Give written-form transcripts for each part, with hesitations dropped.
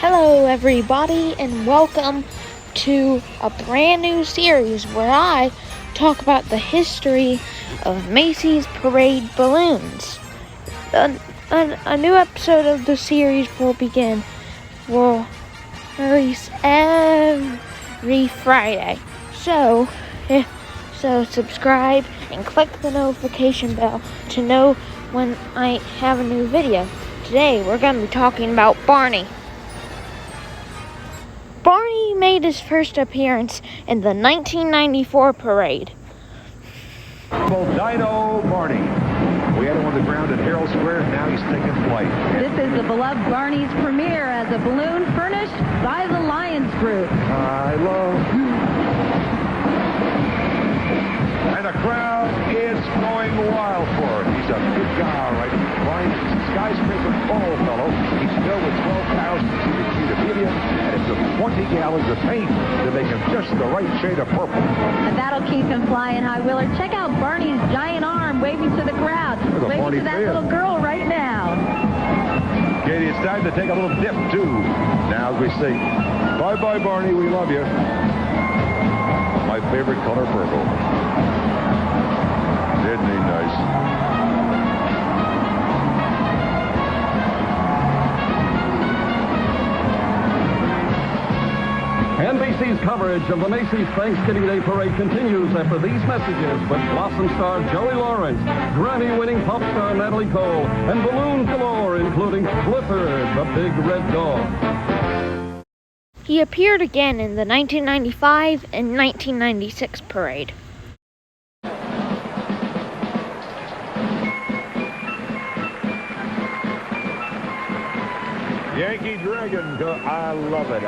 Hello everybody and welcome to a brand new series where I talk about the history of Macy's Parade balloons. A new episode of the series will release every Friday. So subscribe and click the notification bell to know when I have a new video. Today we're going to be talking about Barney. Barney made his first appearance in the 1994 parade. Dino Barney. We had him on the ground at Herald Square, and now he's taking flight. This is the beloved Barney's premiere as a balloon furnished by the Lions Group. I love you. And the crowd is going wild for him. He's a big guy, all right? Barney's a skyscraper tall fellow. He's filled with 12,000 cubic feet of helium, and it took 20 gallons of paint to make him just the right shade of purple. And that'll keep him flying high. Willard, check out Barney's giant arm waving to the crowd. Waving to that little girl right now. Katie, it's time to take a little dip, too. Now we sing, bye-bye, Barney, we love you. My favorite color, purple. Isn't he nice? NBC's coverage of the Macy's Thanksgiving Day Parade continues after these messages with Blossom star Joey Lawrence, Grammy-winning pop star Natalie Cole, and balloon galore, including Flipper, the big red dog. He appeared again in the 1995 and 1996 parade. Yankee Dragon, I love it.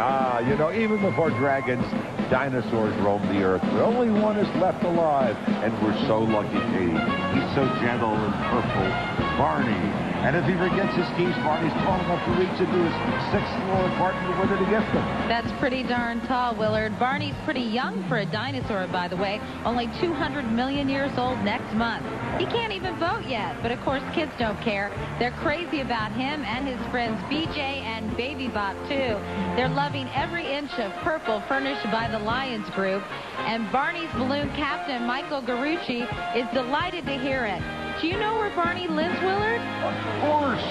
Even before dragons, dinosaurs roamed the earth. But only one is left alive, and we're so lucky, Katie. He's so gentle and purple. Barney. And if he forgets his keys, Barney's tall enough to reach into his sixth-floor apartment with her to get them. That's pretty darn tall, Willard. Barney's pretty young for a dinosaur, by the way. Only 200 million years old next month. He can't even vote yet, but of course kids don't care. They're crazy about him and his friends BJ and Baby Bop, too. They're loving every inch of purple furnished by the Lions Group. And Barney's balloon captain, Michael Garucci, is delighted to hear it. Do you know where Barney lives, Willard? Of course.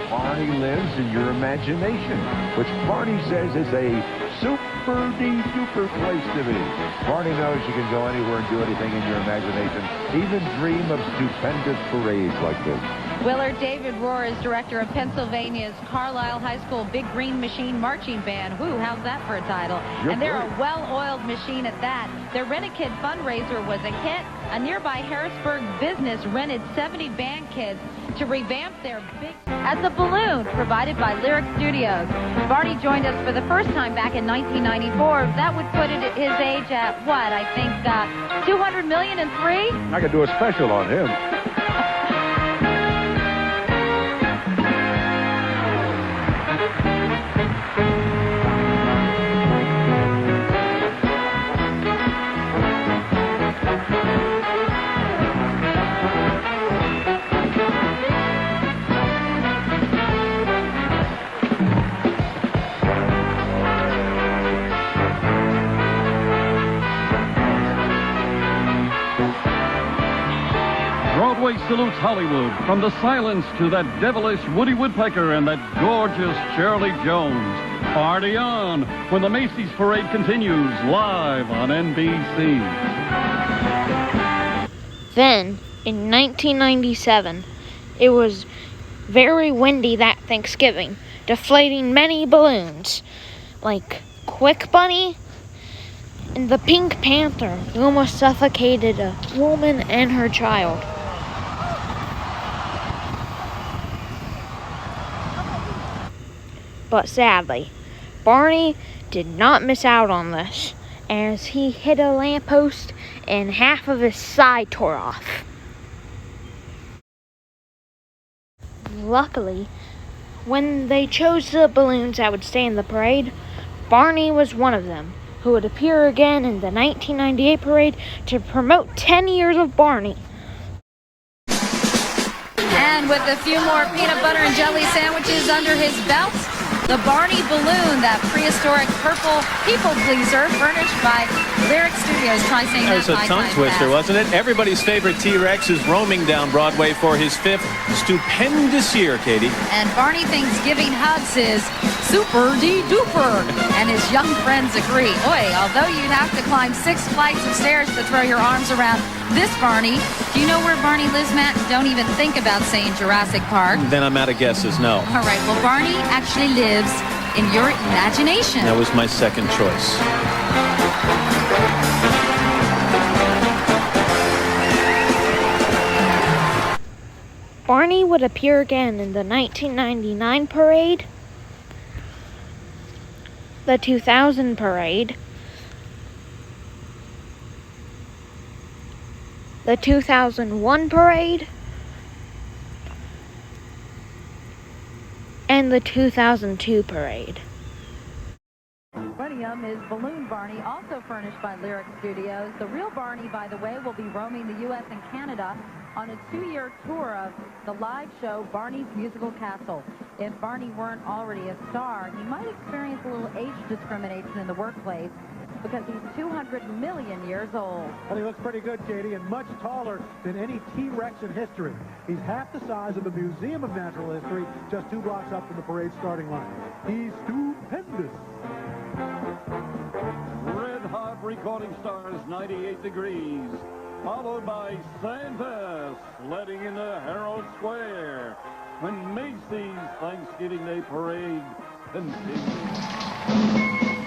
Barney lives in your imagination, which Barney says is a super-duper place to be. Barney knows you can go anywhere and do anything in your imagination, even dream of stupendous parades like this. Willard, David Rohr is director of Pennsylvania's Carlisle High School Big Green Machine Marching Band. Whoo, how's that for a title? And they're a well-oiled machine at that. Their Rent-A-Kid fundraiser was a hit. A nearby Harrisburg business rented 70 band kids to revamp their big... As a balloon provided by Lyric Studios. Barney joined us for the first time back in 1994. That would put his age at, what, I think, 200 million and three? I could do a special on him. Broadway salutes Hollywood, from the Silence to that devilish Woody Woodpecker and that gorgeous Shirley Jones. Party on when the Macy's Parade continues live on NBC. Then, in 1997, it was very windy that Thanksgiving, deflating many balloons, like Quick Bunny and the Pink Panther, who almost suffocated a woman and her child. But sadly, Barney did not miss out on this, as he hit a lamppost and half of his side tore off. Luckily, when they chose the balloons that would stay in the parade, Barney was one of them, who would appear again in the 1998 parade to promote 10 years of Barney. And with a few more peanut butter and jelly sandwiches under his belt, the Barney balloon, that prehistoric purple people pleaser, furnished by Lyric Studios. Try saying that was a tongue twister, wasn't it? Everybody's favorite T-Rex is roaming down Broadway for his 5th stupendous year, Katie. And Barney Thanksgiving hugs his super-de-duper, and his young friends agree. Boy, although you'd have to climb 6 flights of stairs to throw your arms around this Barney. Do you know where Barney lives, Matt? Don't even think about saying Jurassic Park. Then I'm out of guesses, no. All right, well, Barney actually lives in your imagination. That was my second choice. Barney would appear again in the 1999 parade, the 2000 parade, the 2001 parade, and the 2002 parade. Rhenium is Balloon Barney, also furnished by Lyric Studios. The real Barney, by the way, will be roaming the U.S. and Canada on a 2-year tour of the live show Barney's Musical Castle. If Barney weren't already a star, he might experience a little age discrimination in the workplace because he's 200 million years old. Well, he looks pretty good, Katie, and much taller than any T-Rex in history. He's half the size of the Museum of Natural History, just 2 blocks up from the parade starting line. He's stupendous. Red Hot Recording Stars, 98 degrees. Followed by Santa sledding into Herald Square when Macy's Thanksgiving Day Parade continues.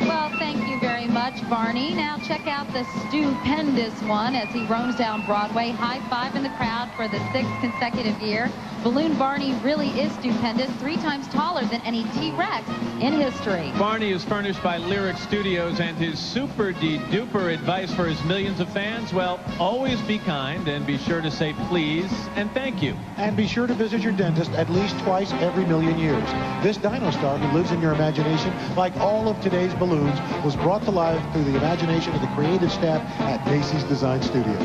Well, thank you very much, Barney. Now check out the stupendous one as he roams down Broadway. High five in the crowd for the 6th consecutive year. Balloon Barney really is stupendous, 3 times taller than any T-Rex in history. Barney is furnished by Lyric Studios, and his super-de-duper advice for his millions of fans, well, always be kind and be sure to say please and thank you. And be sure to visit your dentist at least twice every million years. This Dinosaur who lives in your imagination, like all of today's balloons, was brought to life through the imagination of the creative staff at Macy's Design Studio.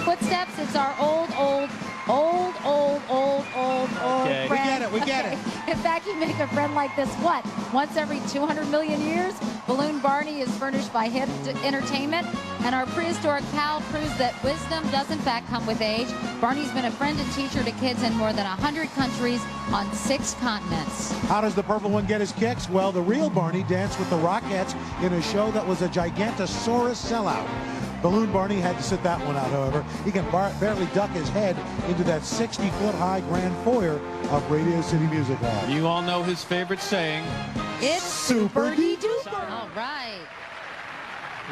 Footsteps, it's our old Okay. friend. We get it. In fact, you make a friend like this, what, once every 200 million years? Balloon Barney is furnished by Hip Entertainment, and our prehistoric pal proves that wisdom does in fact come with age. Barney's been a friend and teacher to kids in more than 100 countries on 6 continents. How does the purple one get his kicks? Well, the real Barney danced with the Rockettes in a show that was a Gigantosaurus sellout. Balloon Barney had to sit that one out, however. He can barely duck his head into that 60-foot-high grand foyer of Radio City Music Hall. You all know his favorite saying. It's super-de-duper. All right.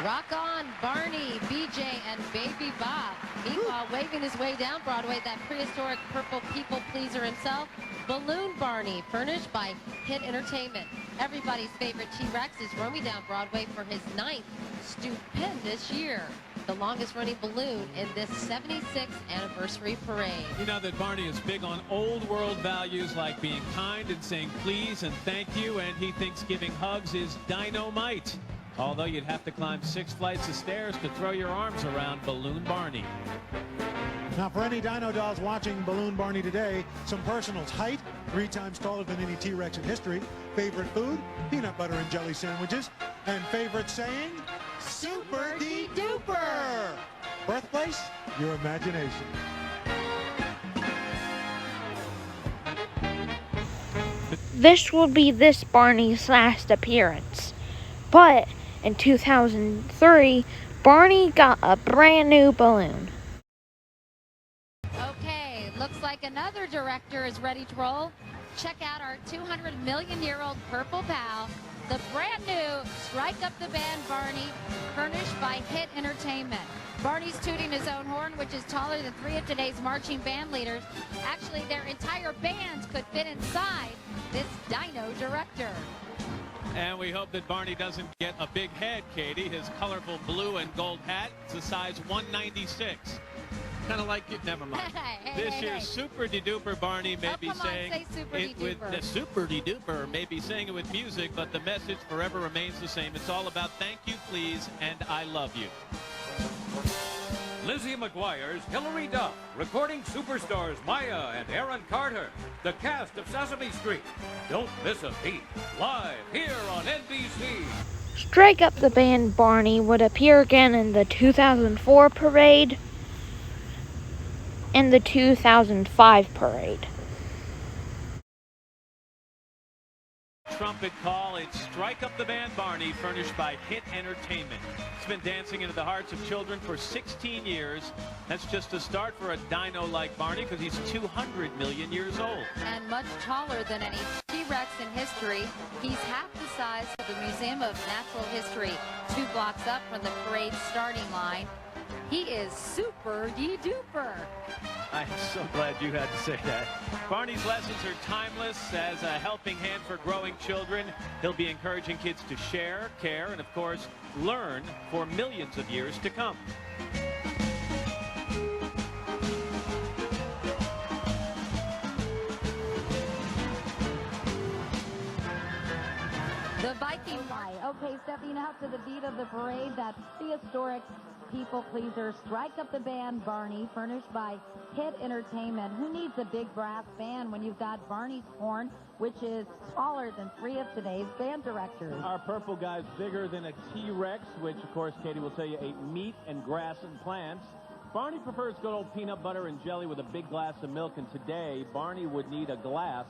Rock on, Barney, BJ, and Baby Bob. Meanwhile, waving his way down Broadway, that prehistoric purple people pleaser himself, Balloon Barney, furnished by Hit Entertainment. Everybody's favorite T-Rex is roaming down Broadway for his 9th stupendous year. The longest running balloon in this 76th anniversary parade. You know that Barney is big on old world values like being kind and saying please and thank you, and he thinks giving hugs is dynamite. Although you'd have to climb 6 flights of stairs to throw your arms around Balloon Barney. Now, for any dino dolls watching Balloon Barney today, some personals: height, 3 times taller than any T-Rex in history. Favorite food, peanut butter and jelly sandwiches. And favorite saying, super-de-duper. Birthplace, your imagination. This will be this Barney's last appearance. But in 2003, Barney got a brand new balloon. Okay, looks like another director is ready to roll. Check out our 200-million-year-old purple pal, the brand new Strike Up the Band Barney, furnished by Hit Entertainment. Barney's tooting his own horn, which is taller than 3 of today's marching band leaders. Actually, their entire bands could fit inside this dino director. And we hope that Barney doesn't get a big head, Katie. His colorful blue and gold hat is a size 196. Kind of like it. Never mind. This year's Super De-Duper Barney may be saying it with the Super De-Duper may be saying it with music, but the message forever remains the same. It's all about thank you, please, and I love you. Lizzie McGuire's Hilary Duff, recording superstars Maya and Aaron Carter, the cast of Sesame Street. Don't miss a beat. Live here on NBC. Strike Up the Band Barney would appear again in the 2004 parade and the 2005 parade. Trumpet call, it's Strike Up the Band Barney, furnished by Hit Entertainment. It's been dancing into the hearts of children for 16 years. That's just a start for a dino like Barney, because he's 200 million years old. And much taller than any T-Rex in history. He's half the size of the Museum of Natural History, 2 blocks up from the parade starting line. He is super de-duper. I'm so glad you had to say that. Barney's lessons are timeless. As a helping hand for growing children, he'll be encouraging kids to share, care, and of course, learn for millions of years to come. The Viking Fly. Okay, stepping out to the beat of the parade, that's the historic people pleaser, Strike Up the Band Barney, furnished by Hit Entertainment. Who needs a big brass band when you've got Barney's horn, which is taller than 3 of today's band directors? Our purple guy's bigger than a T-Rex, which, of course, Katie will tell you, ate meat and grass and plants. Barney prefers good old peanut butter and jelly with a big glass of milk, and today, Barney would need a glass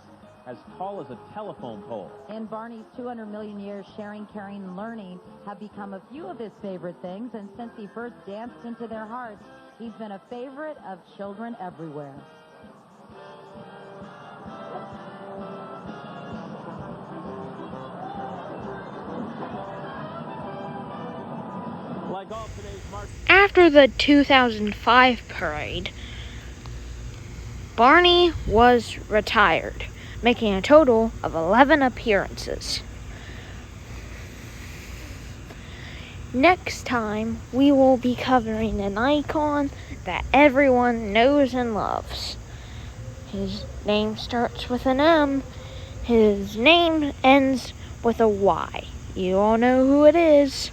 as tall as a telephone pole. In Barney's 200 million years, sharing, caring, and learning have become a few of his favorite things, and since he first danced into their hearts, he's been a favorite of children everywhere. Like all today's march. After the 2005 parade, Barney was retired, making a total of 11 appearances. Next time, we will be covering an icon that everyone knows and loves. His name starts with an M. His name ends with a Y. You all know who it is.